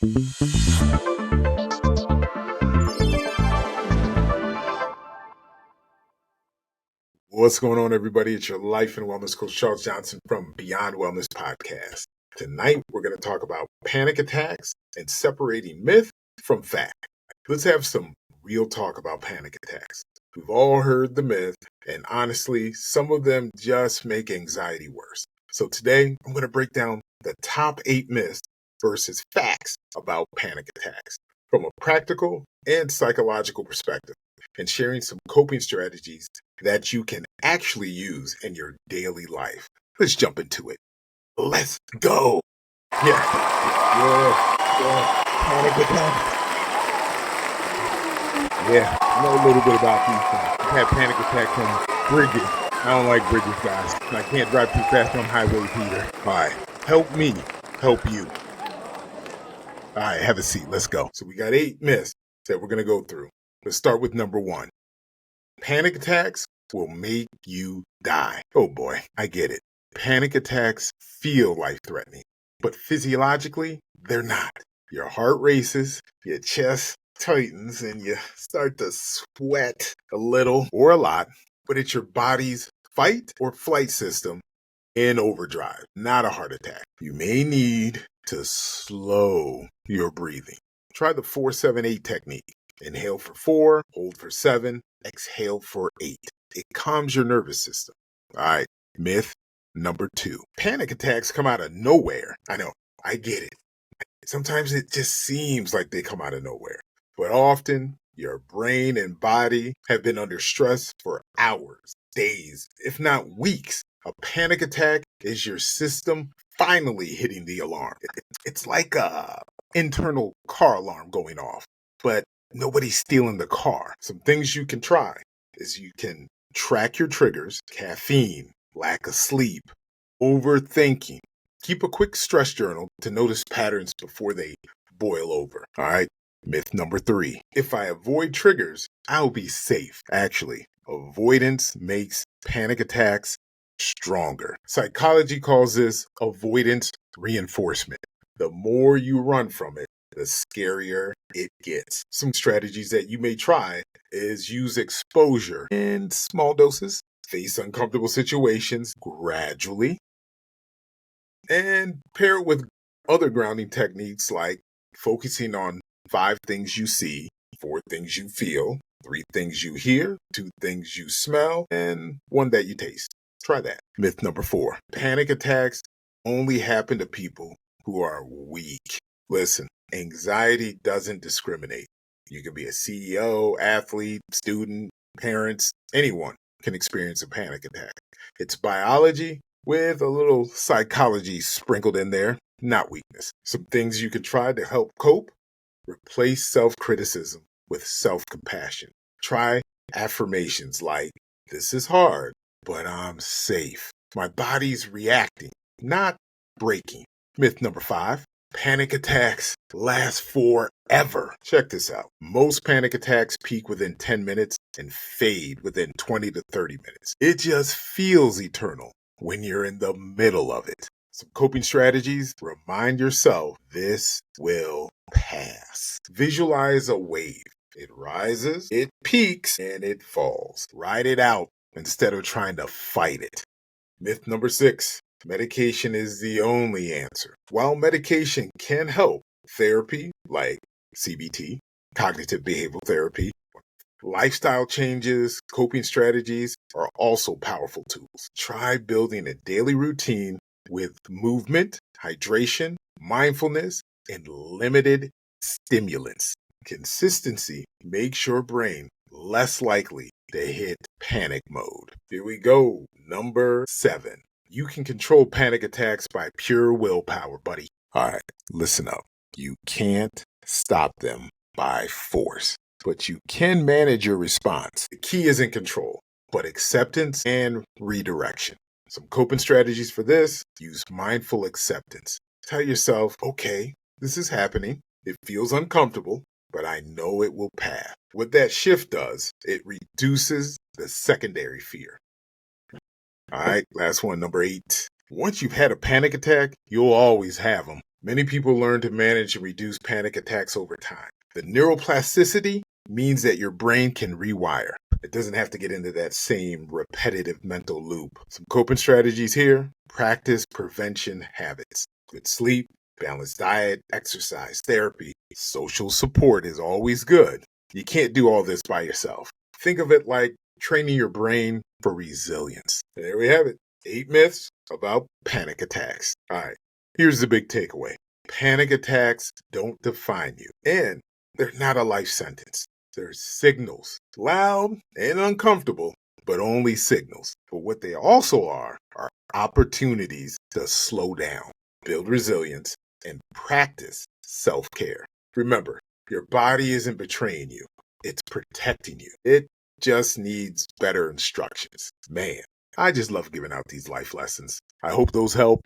What's going on, everybody? It's your life and wellness coach, Charles Johnson from Beyond Wellness Podcast. Tonight, we're going to talk about panic attacks and separating myth from fact. Let's have some real talk about panic attacks. We've all heard the myth, and honestly, some of them just make anxiety worse. So today, I'm going to break down the top 8 myths versus facts about panic attacks from a practical and psychological perspective, and sharing some coping strategies that you can actually use in your daily life. Let's jump into it. Let's go. Yeah. Panic attack. Yeah, I know a little bit about these things. I've had panic attacks on bridges. I don't like bridges, guys. I can't drive too fast on highways either. All right, help me help you. All right, have a seat. Let's go. So we got 8 myths that we're going to go through. Let's start with number 1. Panic attacks will make you die. Oh boy, I get it. Panic attacks feel life-threatening, but physiologically, they're not. Your heart races, your chest tightens, and you start to sweat a little or a lot, but it's your body's fight or flight system in overdrive, not a heart attack. You may need to slow your breathing. Try the 4-7-8 technique. Inhale for 4, hold for 7, exhale for 8. It calms your nervous system. All right, myth number 2. Panic attacks come out of nowhere. I know, I get it. Sometimes it just seems like they come out of nowhere. But often, your brain and body have been under stress for hours, days, if not weeks. A panic attack is your system finally hitting the alarm. It's like a internal car alarm going off, but nobody's stealing the car. Some things you can try is you can track your triggers: caffeine, lack of sleep, overthinking. Keep a quick stress journal to notice patterns before they boil over. All right. Myth number 3. If I avoid triggers, I'll be safe. Actually, avoidance makes panic attacks stronger. Psychology calls this avoidance reinforcement. The more you run from it, the scarier it gets. Some strategies that you may try is use exposure in small doses, face uncomfortable situations gradually, and pair it with other grounding techniques like focusing on 5 things you see, 4 things you feel, 3 things you hear, 2 things you smell, and 1 that you taste. Try that. Myth number 4. Panic attacks only happen to people who are weak. Listen, anxiety doesn't discriminate. You can be a CEO, athlete, student, parents, anyone can experience a panic attack. It's biology with a little psychology sprinkled in there, not weakness. Some things you can try to help cope: replace self-criticism with self-compassion. Try affirmations like, "This is hard, but I'm safe. My body's reacting, not breaking." Myth number 5. Panic attacks last forever. Check this out. Most panic attacks peak within 10 minutes and fade within 20 to 30 minutes. It just feels eternal when you're in the middle of it. Some coping strategies: remind yourself this will pass. Visualize a wave. It rises, it peaks, and it falls. Ride it out instead of trying to fight it. Myth number 6. Medication is the only answer. While medication can help, therapy like CBT, cognitive behavioral therapy, lifestyle changes, coping strategies are also powerful tools. Try building a daily routine with movement, hydration, mindfulness, and limited stimulants. Consistency makes your brain less likely to hit panic mode. Here we go. Number 7. You can control panic attacks by pure willpower, buddy. All right, listen up. You can't stop them by force, but you can manage your response. The key isn't control, but acceptance and redirection. Some coping strategies for this: use mindful acceptance. Tell yourself, okay, this is happening. It feels uncomfortable, but I know it will pass. What that shift does, it reduces the secondary fear. All right, last one, number 8. Once you've had a panic attack, you'll always have them. Many people learn to manage and reduce panic attacks over time. The neuroplasticity means that your brain can rewire. It doesn't have to get into that same repetitive mental loop. Some coping strategies here: practice prevention habits. Good sleep, balanced diet, exercise, therapy, social support is always good. You can't do all this by yourself. Think of it like training your brain for resilience. There we have it. 8 myths about panic attacks. All right, here's the big takeaway. Panic attacks don't define you, and they're not a life sentence. They're signals, loud and uncomfortable, but only signals. But what they also are opportunities to slow down, build resilience, and practice self-care. Remember, your body isn't betraying you. It's protecting you. It just needs better instructions. Man, I just love giving out these life lessons. I hope those help.